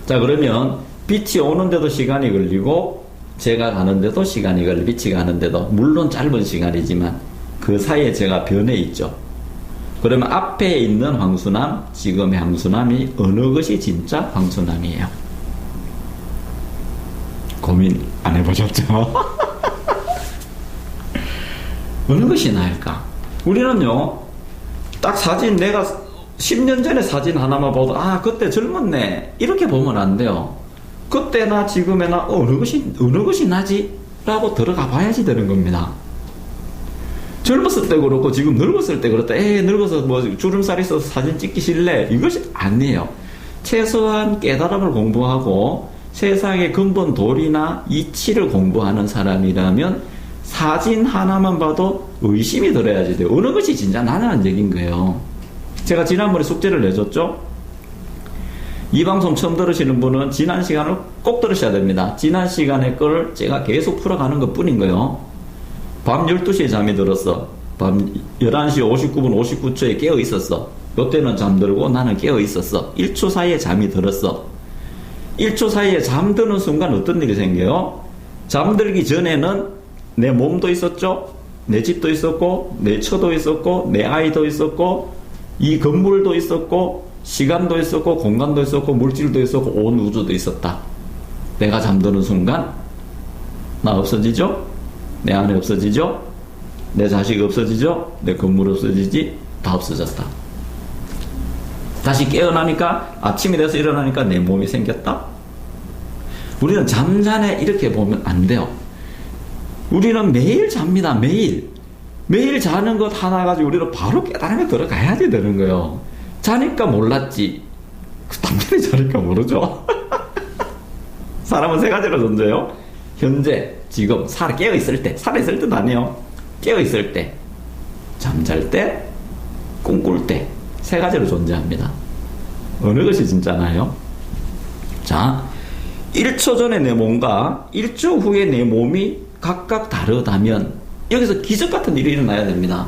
자, 그러면 빛이 오는데도 시간이 걸리고 제가 가는데도 시간이 걸리고 빛이 가는데도 물론 짧은 시간이지만 그 사이에 제가 변해 있죠. 그러면 앞에 있는 황순남, 지금의 황순남이 어느 것이 진짜 황순남이에요? 고민 안 해보셨죠? 어느 것이 나을까? 우리는요, 딱 사진, 내가 10년 전에 사진 하나만 봐도 그때 젊었네 이렇게 보면 안 돼요. 그때나 지금에나 어느 것이 나지? 라고 들어가 봐야지 되는 겁니다. 젊었을 때 그렇고 지금 늙었을 때 그렇다. 늙어서 뭐 주름살 있어서 사진 찍기 싫래? 이것이 아니에요. 최소한 깨달음을 공부하고 세상의 근본 도리나 이치를 공부하는 사람이라면 사진 하나만 봐도 의심이 들어야지 돼요. 어느 것이 진짜 나는 얘기인 거예요. 제가 지난번에 숙제를 내줬죠? 이 방송 처음 들으시는 분은 지난 시간을 꼭 들으셔야 됩니다. 지난 시간의 걸 제가 계속 풀어가는 것 뿐인 거예요. 밤 12시에 잠이 들었어. 밤 11시 59분 59초에 깨어 있었어. 이때는 잠들고 나는 깨어 있었어. 1초 사이에 잠이 들었어. 1초 사이에 잠드는 순간 어떤 일이 생겨요? 잠들기 전에는 내 몸도 있었죠? 내 집도 있었고, 내 처도 있었고, 내 아이도 있었고, 이 건물도 있었고, 시간도 있었고, 공간도 있었고, 물질도 있었고, 온 우주도 있었다. 내가 잠드는 순간 나 없어지죠? 내 안에 없어지죠? 내 자식 없어지죠? 내 건물 없어지지? 다 없어졌다. 다시 깨어나니까, 아침이 돼서 일어나니까 내 몸이 생겼다? 우리는 잠자네 이렇게 보면 안 돼요. 우리는 매일 잡니다. 매일 자는 것 하나 가지고 우리는 바로 깨달음에 들어가야지 되는 거예요. 자니까 몰랐지. 당연히 자니까 모르죠. 사람은 세 가지로 존재해요. 현재, 지금, 깨어있을 때. 살아있을 때도 아니에요. 깨어있을 때, 잠잘 때, 꿈꿀 때. 세 가지로 존재합니다. 어느 것이 진짜나요? 자, 1초 전에 내 몸과 1초 후에 내 몸이 각각 다르다면 여기서 기적 같은 일이 일어나야 됩니다.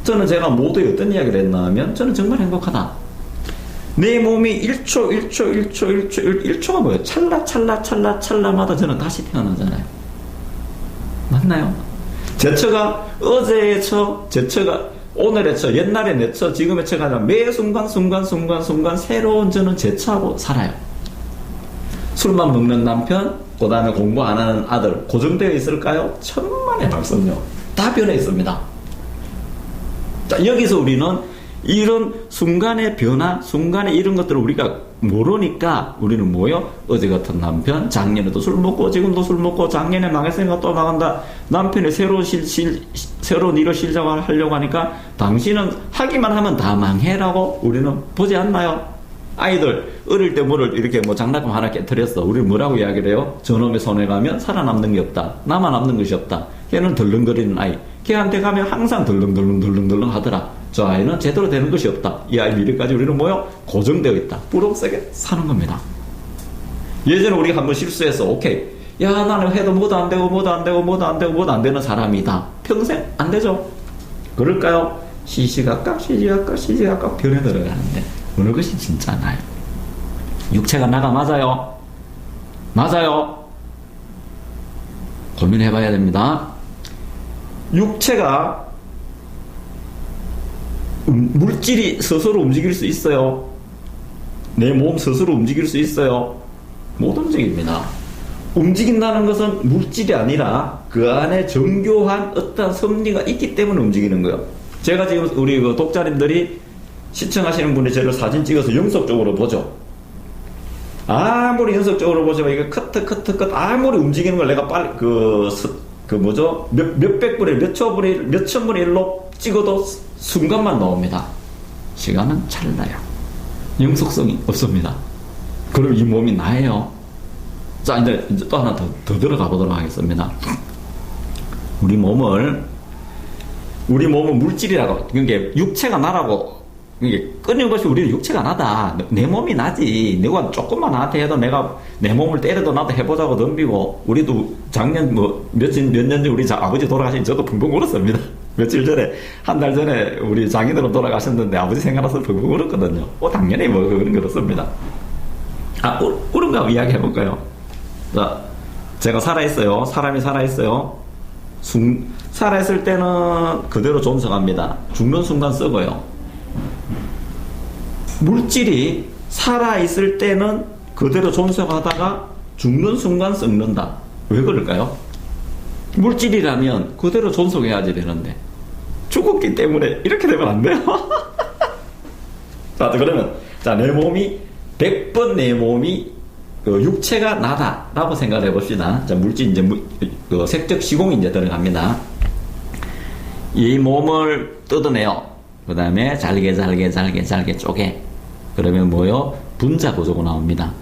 제가 모두에 어떤 이야기를 했나 하면 저는 정말 행복하다. 내 몸이 1초가 뭐예요? 찰나마다 저는 다시 태어나잖아요. 맞나요? 제 처가 어제의 처, 제 처가 오늘의 처, 옛날의 내 처, 지금의 처가 아니라 매 순간 새로운 저는 제 처하고 살아요. 술만 먹는 남편, 그 다음에 공부 안 하는 아들 고정되어 있을까요? 천만의 말씀요. 다 변해 있습니다. 자, 여기서 우리는 이런 순간의 변화, 순간의 이런 것들을 우리가 모르니까 우리는 뭐요? 어제 같은 남편, 작년에도 술 먹고 지금도 술 먹고 작년에 망했으니까 또 망한다. 남편이 새로운 일을 시작하려고 하니까 당신은 하기만 하면 다 망해라고 우리는 보지 않나요? 아이들 어릴 때 뭐를 이렇게 장난감 하나 깨뜨렸어. 우리 뭐라고 이야기를 해요? 저놈의 손에 가면 살아남는 게 없다. 나만 남는 것이 없다. 걔는 덜렁거리는 아이. 걔한테 가면 항상 덜렁덜렁 하더라. 저 아이는 제대로 되는 것이 없다. 이 아이 미래까지 우리는 뭐요? 고정되어 있다. 부러움 속에 사는 겁니다. 예전에 우리가 한번 실수해서 오케이, 야 나는 해도 뭐도 안 되고 뭐도 안 되고 뭐도 안 되고 뭐도 안 되는 사람이다. 평생 안 되죠? 그럴까요? 시시각각 변해 들어가는데 어느 것이 진짜 나요? 육체가 나가 맞아요? 맞아요? 고민해봐야 됩니다. 육체가 물질이 스스로 움직일 수 있어요? 내 몸 스스로 움직일 수 있어요? 못 움직입니다. 움직인다는 것은 물질이 아니라 그 안에 정교한 어떤 섭리가 있기 때문에 움직이는 거예요. 제가 지금 우리 그 독자님들이 시청하시는 분이 저를 사진 찍어서 영속적으로 보죠. 아무리 영속적으로 보지만 이게 커트 아무리 움직이는 걸 내가 빨리 몇백 분의 몇천 분의 1로 찍어도 순간만 나옵니다. 시간은 찰나요. 영속성이 없습니다. 그럼 이 몸이 나예요. 자, 이제 또 하나 더 들어가 보도록 하겠습니다. 우리 몸은 물질이라고, 그러니까 육체가 나라고, 이게 끊임없이 우리는 육체가 나다. 내 몸이 나지. 내가 조금만 나한테 해도 내가 내 몸을 때려도 나도 해보자고 덤비고, 우리도 작년 몇 년 전에 우리 아버지 돌아가신 저도 붕붕 울었습니다. 며칠 전에, 한 달 전에 우리 장인으로 돌아가셨는데 아버지 생각나서 붕붕 울었거든요. 당연히 그런 거 없습니다. 울은 거 이야기 해볼까요? 자, 제가 살아있어요. 사람이 살아있어요. 살아있을 때는 그대로 존속합니다. 죽는 순간 썩어요. 물질이 살아있을 때는 그대로 존속하다가 죽는 순간 썩는다. 왜 그럴까요? 물질이라면 그대로 존속해야지 되는데 죽었기 때문에 이렇게 되면 안 돼요. 자, 그러면 내 몸이 100번 내 몸이 육체가 나다라고 생각해 봅시다. 자, 물질 이제 색적 시공이 이제 들어갑니다. 이 몸을 뜯어내요. 그 다음에 잘게 쪼개. 그러면 뭐요? 분자 구조가 나옵니다.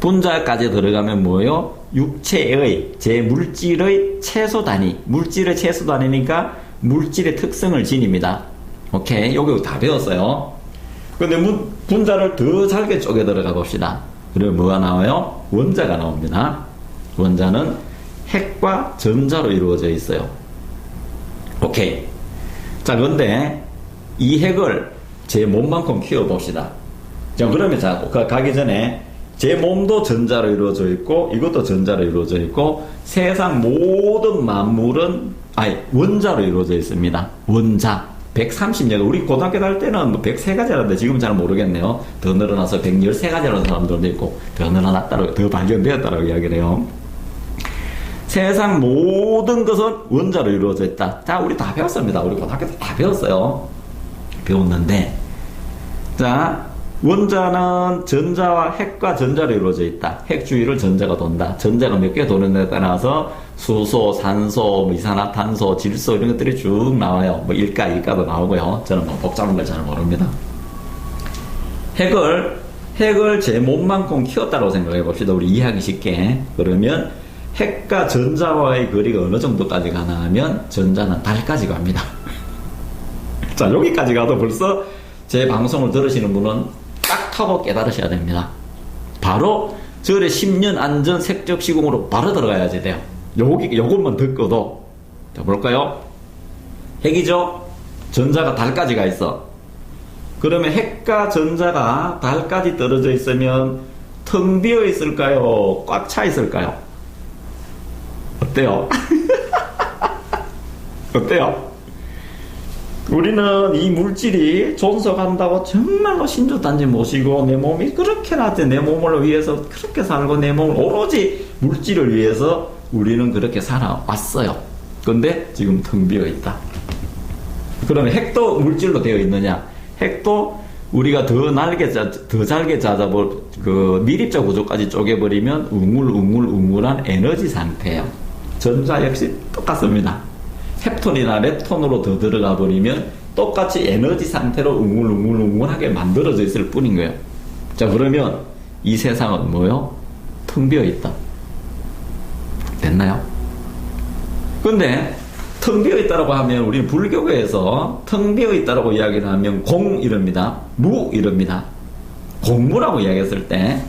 분자까지 들어가면 뭐요? 육체의 제 물질의 최소 단위. 물질의 최소 단위니까 물질의 특성을 지닙니다. 오케이, 여기 다 배웠어요. 근데 분자를 더 잘게 쪼개 들어가 봅시다. 그러면 뭐가 나와요? 원자가 나옵니다. 원자는 핵과 전자로 이루어져 있어요. 오케이. 자, 그런데 이 핵을 제 몸만큼 키워봅시다. 자, 그러면 가기 전에 제 몸도 전자로 이루어져 있고 이것도 전자로 이루어져 있고 세상 모든 만물은 원자로 이루어져 있습니다. 원자 130여, 우리 고등학교 다닐 때는 103가지라는데 지금 잘 모르겠네요. 더 늘어나서 113가지라는 사람들도 있고 더 늘어났다고, 더 발견되었다고 이야기를 해요. 세상 모든 것은 원자로 이루어져 있다. 자, 우리 다 배웠습니다. 우리 고등학교 때 다 배웠어요. 배웠는데, 자, 원자는 전자와 핵과 전자로 이루어져 있다. 핵 주위를 전자가 돈다. 전자가 몇 개 도는 데 따라서 수소, 산소, 이산화탄소, 질소 이런 것들이 쭉 나와요. 일가도 나오고요. 저는 복잡한 걸 잘 모릅니다. 핵을 제 몸만큼 키웠다고 생각해 봅시다. 우리 이해하기 쉽게. 그러면 핵과 전자와의 거리가 어느 정도까지 가나 하면 전자는 달까지 갑니다. 자, 여기까지 가도 벌써 제 방송을 들으시는 분은 딱 하고 깨달으셔야 됩니다. 바로 절에 10년 안전 색적 시공으로 바로 들어가야지 돼요. 요것만 듣고도. 자, 볼까요? 핵이죠? 전자가 달까지 가 있어. 그러면 핵과 전자가 달까지 떨어져 있으면 텅 비어 있을까요? 꽉 차 있을까요? 어때요? 어때요? 우리는 이 물질이 존속한다고 정말로 신주단지 모시고 내 몸이 그렇게 나한테 내 몸을 위해서 그렇게 살고 내 몸을 오로지 물질을 위해서 우리는 그렇게 살아왔어요. 근데 지금 텅 비어 있다. 그러면 핵도 물질로 되어 있느냐? 핵도 우리가 더 잘게 찾아볼 밀입자 구조까지 쪼개버리면 웅울한 에너지 상태예요. 전자 역시 똑같습니다. 헵톤이나 렙톤으로 더 들어가 버리면 똑같이 에너지 상태로 웅울하게 만들어져 있을 뿐인 거예요. 자, 그러면 이 세상은 뭐요? 텅 비어 있다. 됐나요? 근데 텅 비어 있다라고 하면 우리는 불교계에서 텅 비어 있다라고 이야기를 하면 공 이럽니다. 무 이럽니다. 공무라고 이야기했을 때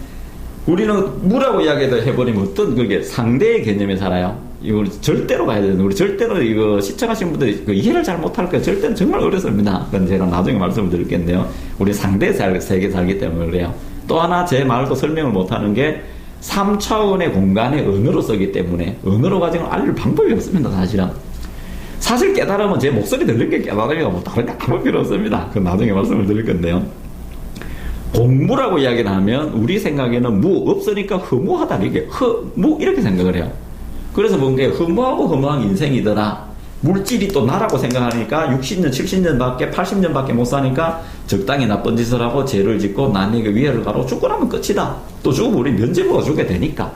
우리는 무라고 이야기를 해버리면 어떤 그게 상대의 개념에 살아요. 이거 절대로 가야 되는데 우리 절대로 이거 시청하신 분들이 이해를 잘 못할 거예요. 절대는 정말 어렵습니다. 그건 제가 나중에 말씀을 드릴겠는데요. 우리 상대 세계 살기 때문에 그래요. 또 하나 제 말도 설명을 못하는 게 3차원의 공간에 언어로 쓰기 때문에 언어로 가지고 알릴 방법이 없습니다. 사실 깨달으면 제 목소리 들린 게 깨달음이고 뭐 다른 게 아무 필요 없습니다. 그건 나중에 말씀을 드릴 건데요. 공무라고 이야기를 하면 우리 생각에는 무 없으니까 허무하다 이게 허무 이렇게 생각을 해요. 그래서 뭔가 허무하고 허무한 인생이더라. 물질이 또 나라고 생각하니까 60년 70년밖에 80년밖에 못 사니까 적당히 나쁜 짓을 하고 죄를 짓고 남에게 위해를 가로 죽고 나면 끝이다. 또 죽으면 우리 면죄부가 주게 되니까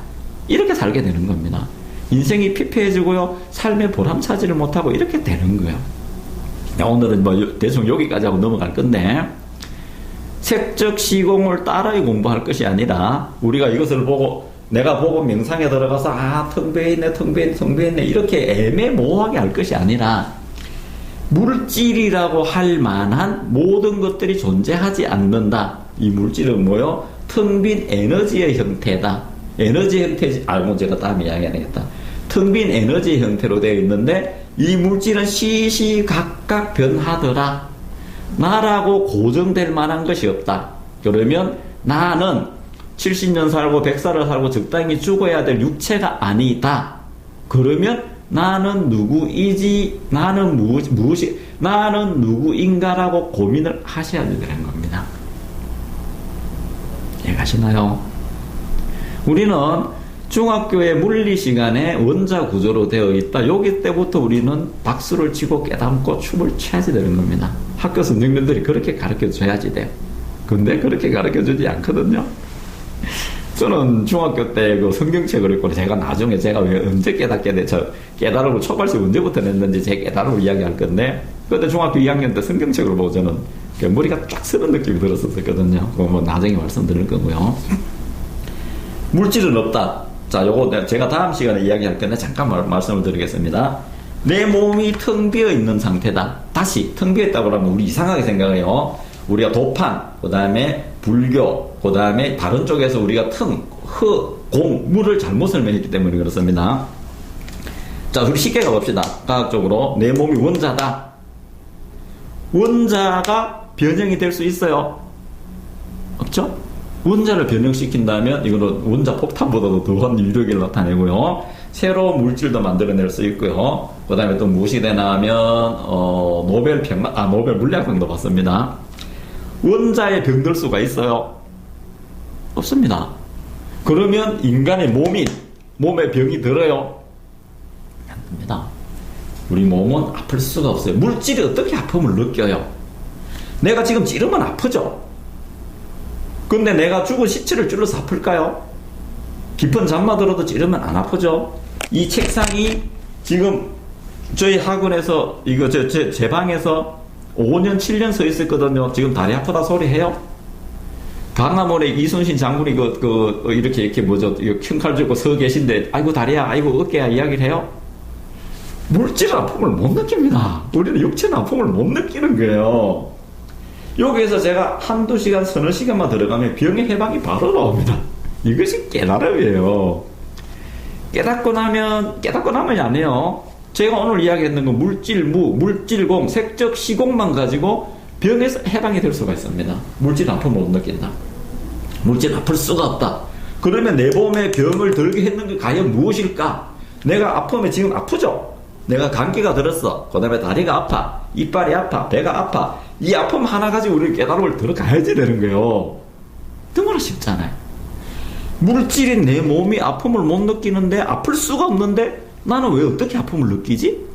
이렇게 살게 되는 겁니다. 인생이 피폐해지고요. 삶의 보람 차지를 못하고 이렇게 되는 거예요. 오늘은 뭐 대충 여기까지 하고 넘어갈 건데 색적 시공을 따라이 공부할 것이 아니라 우리가 이것을 보고 내가 보고 명상에 들어가서 텅 비어있네 텅 비어있네 이렇게 애매모호하게 할 것이 아니라 물질이라고 할 만한 모든 것들이 존재하지 않는다. 이 물질은 뭐요? 텅 빈 에너지의 형태다. 에너지 형태지 알고 제가 다음에 이야기 안 하겠다. 텅 빈 에너지의 형태로 되어 있는데 이 물질은 시시각각 변하더라. 나라고 고정될 만한 것이 없다. 그러면 나는 70년 살고 100살을 살고 적당히 죽어야 될 육체가 아니다. 그러면 나는 누구이지? 나는 무엇이? 나는 누구인가라고 고민을 하셔야 되는 겁니다. 이해가시나요? 우리는 중학교의 물리 시간에 원자 구조로 되어 있다. 여기 때부터 우리는 박수를 치고 깨닫고 춤을 춰야지 되는 겁니다. 학교 선생님들이 그렇게 가르쳐 줘야지 돼요. 근데 그렇게 가르쳐 주지 않거든요. 저는 중학교 때 그 성경책을 읽고 제가 나중에 제가 왜 언제 깨닫게 돼? 저 깨달음을 초발식 언제부터 냈는지 제 깨달음을 이야기할 건데 그때 중학교 2학년 때 성경책을 보고 저는 머리가 쫙 서는 느낌이 들었었거든요. 그거 뭐 나중에 말씀드릴 거고요. 물질은 없다. 자, 요거 제가 다음 시간에 이야기할 건데 잠깐 말씀을 드리겠습니다. 내 몸이 텅 비어 있는 상태다. 다시 텅 비어 있다고 하면 우리 이상하게 생각해요. 우리가 도판, 그 다음에 불교, 그 다음에 다른 쪽에서 우리가 물을 잘못 설명했기 때문에 그렇습니다. 자, 우리 쉽게 가봅시다. 과학적으로 내 몸이 원자다. 원자가 변형이 될 수 있어요? 없죠? 원자를 변형시킨다면 이거는 원자 폭탄보다도 더한 위력을 나타내고요. 새로운 물질도 만들어낼 수 있고요. 그 다음에 또 무엇이 되나 하면 노벨 물리학상도 받습니다. 원자에 병들 수가 있어요? 없습니다. 그러면 인간의 몸에 병이 들어요? 안 됩니다. 우리 몸은 아플 수가 없어요. 물질이 어떻게 아픔을 느껴요? 내가 지금 찌르면 아프죠? 근데 내가 죽은 시체를 찔러서 아플까요? 깊은 잠만 들어도 찌르면 안 아프죠? 이 책상이 지금 저희 학원에서 이거 제 방에서 5년 7년 서 있었거든요. 지금 다리 아프다 소리 해요? 강화문에 이순신 장군이 이렇게 뭐죠? 큰 칼 들고 서 계신데 아이고 다리야 아이고 어깨야 이야기를 해요? 물질 아픔을 못 느낍니다. 우리는 육체는 아픔을 못 느끼는 거예요. 여기에서 제가 한두 시간 서너 시간만 들어가면 병의 해방이 바로 나옵니다. 이것이 깨달음이에요. 깨닫고 나면이 아니에요. 제가 오늘 이야기했는 건 물질공, 색적 시공만 가지고 병에서 해방이 될 수가 있습니다. 물질 아픔을 못 느낀다. 물질 아플 수가 없다. 그러면 내 몸에 병을 들게 했는 게 과연 무엇일까? 내가 아프면 지금 아프죠? 내가 감기가 들었어. 그 다음에 다리가 아파. 이빨이 아파. 배가 아파. 이 아픔 하나 가지고 우리 깨달음을 들어가야지 되는 거예요. 너무나 쉽잖아요. 물질인 내 몸이 아픔을 못 느끼는데 아플 수가 없는데 나는 왜 어떻게 아픔을 느끼지?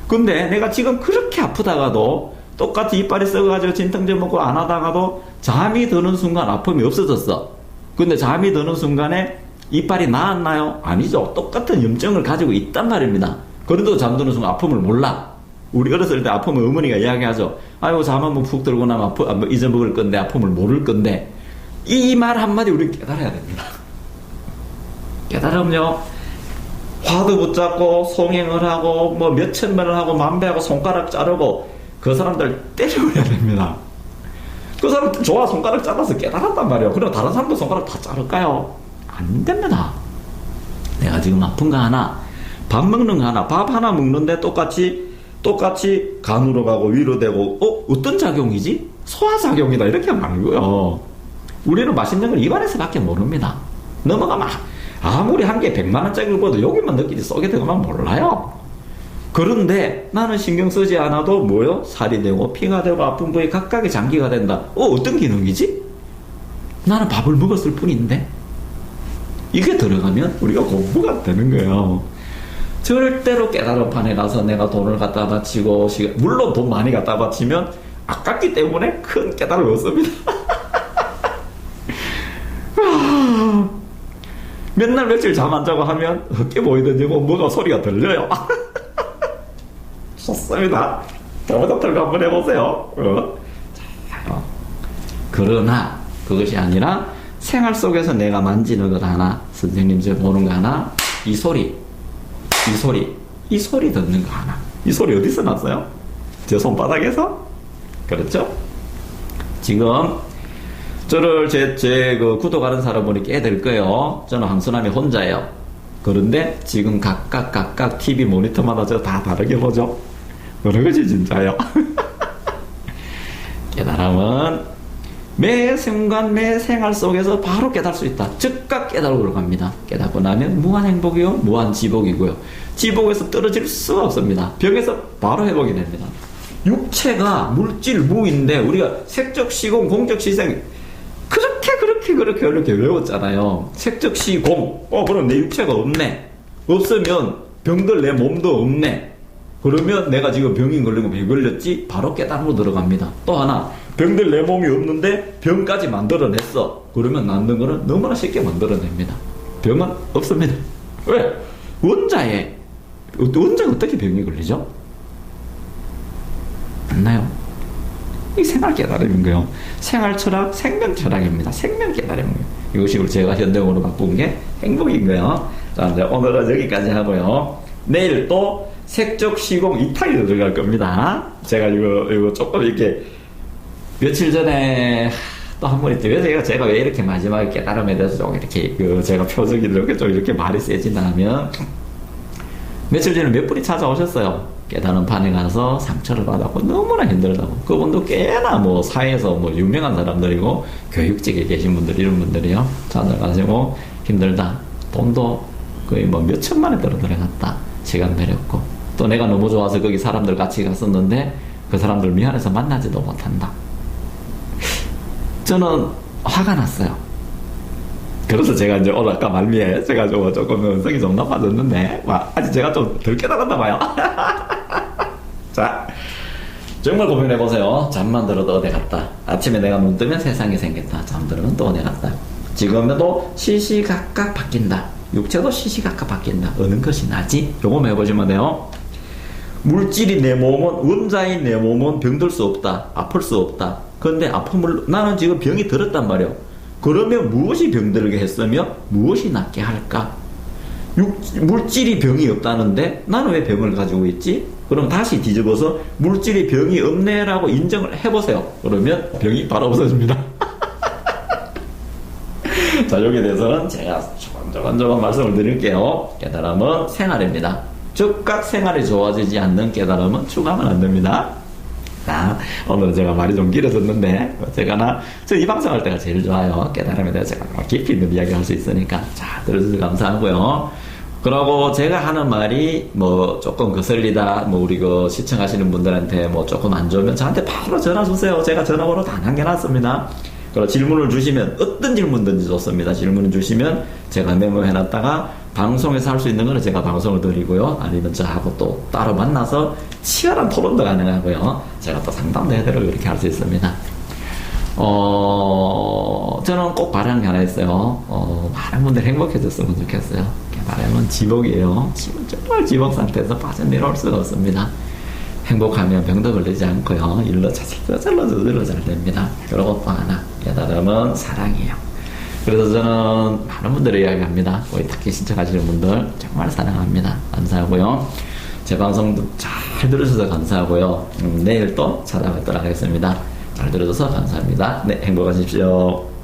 근데 내가 지금 그렇게 아프다가도 똑같이 이빨이 썩어가지고 진통제 먹고 안 하다가도 잠이 드는 순간 아픔이 없어졌어. 근데 잠이 드는 순간에 이빨이 나았나요? 아니죠. 똑같은 염증을 가지고 있단 말입니다. 그래도 잠드는 순간 아픔을 몰라. 우리 어렸을 때 아픔을 어머니가 이야기하죠. 아이고 잠 한번 푹 들고 나면 잊어먹을 건데 아픔을 모를 건데 이 말 한마디 우리 깨달아야 됩니다. 깨달음요 화두 붙잡고 송행을 하고 뭐 몇천 번을 하고 만배하고 손가락 자르고 그 사람들 때려버려야 됩니다. 그 사람 좋아 손가락 잘라서 깨달았단 말이에요. 그럼 다른 사람도 손가락 다 자를까요? 안 됩니다. 내가 지금 아픈 거 하나, 밥 먹는 거 하나, 밥 하나 먹는데 똑같이 간으로 가고 위로 되고 어떤 작용이지? 소화작용이다 이렇게 말고요. 우리는 맛있는 걸 입안에서 밖에 모릅니다. 넘어가면 아무리 한 개 100만 원짜리를 봐도 여기만 느끼지 쏘게 되고만 몰라요. 그런데 나는 신경 쓰지 않아도 뭐요? 살이 되고 피가 되고 아픈 부위 각각의 장기가 된다. 어떤 기능이지? 나는 밥을 먹었을 뿐인데 이게 들어가면 우리가 공부가 되는 거예요. 절대로 깨달은 판에 가서 내가 돈을 갖다 바치고 물론 돈 많이 갖다 바치면 아깝기 때문에 큰 깨달음을 얻습니다. 맨날 며칠 잠 안 자고 하면 어깨 보이든지 뭐가 소리가 들려요. 좋습니다. 저부터 한번 해보세요. 그러나 그것이 아니라 생활 속에서 내가 만지는 것 하나, 선생님 저 보는 거 하나, 이 소리 듣는 거 하나. 이 소리 어디서 났어요? 제 손바닥에서? 그렇죠? 지금 저를 제 그 구독하는 사람분이 꽤 될 거예요. 저는 황순환이 혼자예요. 그런데 지금 각각 TV 모니터마다 저 다 다르게 보죠. 그런 거지 진짜요. 깨달음은 매 순간 매 생활 속에서 바로 깨달을 수 있다. 즉각 깨달으러 갑니다. 깨닫고 나면 무한 행복이요 무한 지복이고요. 지복에서 떨어질 수가 없습니다. 벽에서 바로 회복이 됩니다. 육체가 물질 무인데 우리가 색적 시공 공적 시생 그렇게 외웠잖아요. 색적 시공 그럼 내 육체가 없네. 없으면 병들 내 몸도 없네. 그러면 내가 지금 병이 걸린 거 왜 걸렸지? 바로 깨달음으로 들어갑니다. 또 하나 병들 내 몸이 없는데 병까지 만들어냈어. 그러면 남는 거는 너무나 쉽게 만들어냅니다. 병은 없습니다. 왜? 원자가 어떻게 병이 걸리죠? 맞나요? 이 생활 깨달음인 거예요. 생활 철학, 생명 철학입니다. 생명 깨달음이에요. 이것이 우리 제가 현대어로 바꾼 게 행복인 거예요. 자, 이제 오늘은 여기까지 하고요. 내일 또 색적 시공 2탄이 들어갈 겁니다. 제가 이거 조금 이렇게 며칠 전에 또 한 번 있죠. 제가 왜 이렇게 마지막에 깨달음에 대해서 좀 이렇게 제가 표정이 이렇게 좀 이렇게 말이 세지나 하면 며칠 전에 몇 분이 찾아오셨어요. 깨달은 판에 가서 상처를 받았고 너무나 힘들다고. 그분도 꽤나 뭐 사회에서 뭐 유명한 사람들이고 교육직에 계신 분들 이런 분들이요. 찾아가지고 힘들다. 돈도 거의 뭐 몇 천만 원 들어갔다. 시간 내렸고 또 내가 너무 좋아서 거기 사람들 같이 갔었는데 그 사람들 미안해서 만나지도 못한다. 저는 화가 났어요. 그래서 제가 이제 오늘 아까 말미에 제가 조금 성이 좀 나빠졌는데 아직 제가 좀 덜 깨달았나 봐요. 자, 정말 고민해보세요. 잠만 들어도 어디 갔다. 아침에 내가 눈 뜨면 세상이 생겼다. 잠들면 또 어디 갔다. 지금도 시시각각 바뀐다. 육체도 시시각각 바뀐다. 어느 것이 나지? 요거 해보시면 돼요. 물질이 내 몸은, 원자인 내 몸은 병들 수 없다. 아플 수 없다. 그런데 나는 지금 병이 들었단 말이에요. 그러면 무엇이 병들게 했으며 무엇이 낫게 할까? 물질이 병이 없다는데 나는 왜 병을 가지고 있지? 그럼 다시 뒤집어서 물질이 병이 없네라고 인정을 해보세요. 그러면 병이 바로 없어집니다. 자, 여기에 대해서는 제가 조금 말씀을 드릴게요. 깨달음은 생활입니다. 즉각 생활이 좋아지지 않는 깨달음은 추가하면 안 됩니다. 자, 오늘 제가 말이 좀 길어졌는데, 저 이 방송할 때가 제일 좋아요. 깨달음에 대해서 제가 깊이 있는 이야기 할 수 있으니까. 자, 들어주셔서 감사하고요. 그러고 제가 하는 말이 뭐 조금 거슬리다, 뭐 우리 시청하시는 분들한테 뭐 조금 안 좋으면 저한테 바로 전화 주세요. 제가 전화번호 다 남겨놨습니다. 그리고 질문을 주시면 어떤 질문든지 좋습니다. 질문을 주시면 제가 메모해놨다가 방송에서 할 수 있는 거는 제가 방송을 드리고요. 아니면 저하고 또 따로 만나서 치열한 토론도 가능하고요. 제가 또 상담도 해드리고 이렇게 할 수 있습니다. 저는 꼭 바라는 게 하나 있어요. 많은 분들이 행복해졌으면 좋겠어요. 바람은 지복이에요. 정말 지복 상태에서 빠져내려올 수가 없습니다. 행복하면 병도 걸리지 않고요. 일로 저절로 잘 됩니다. 그리고 또 하나, 깨달음은 사랑이에요. 그래서 저는 많은 분들을 이야기합니다. 거의 특히 신청하시는 분들 정말 사랑합니다. 감사하고요. 제 방송도 잘 들어주셔서 감사하고요. 내일 또 찾아뵙도록 하겠습니다. 잘 들어줘서 감사합니다. 네, 행복하십시오.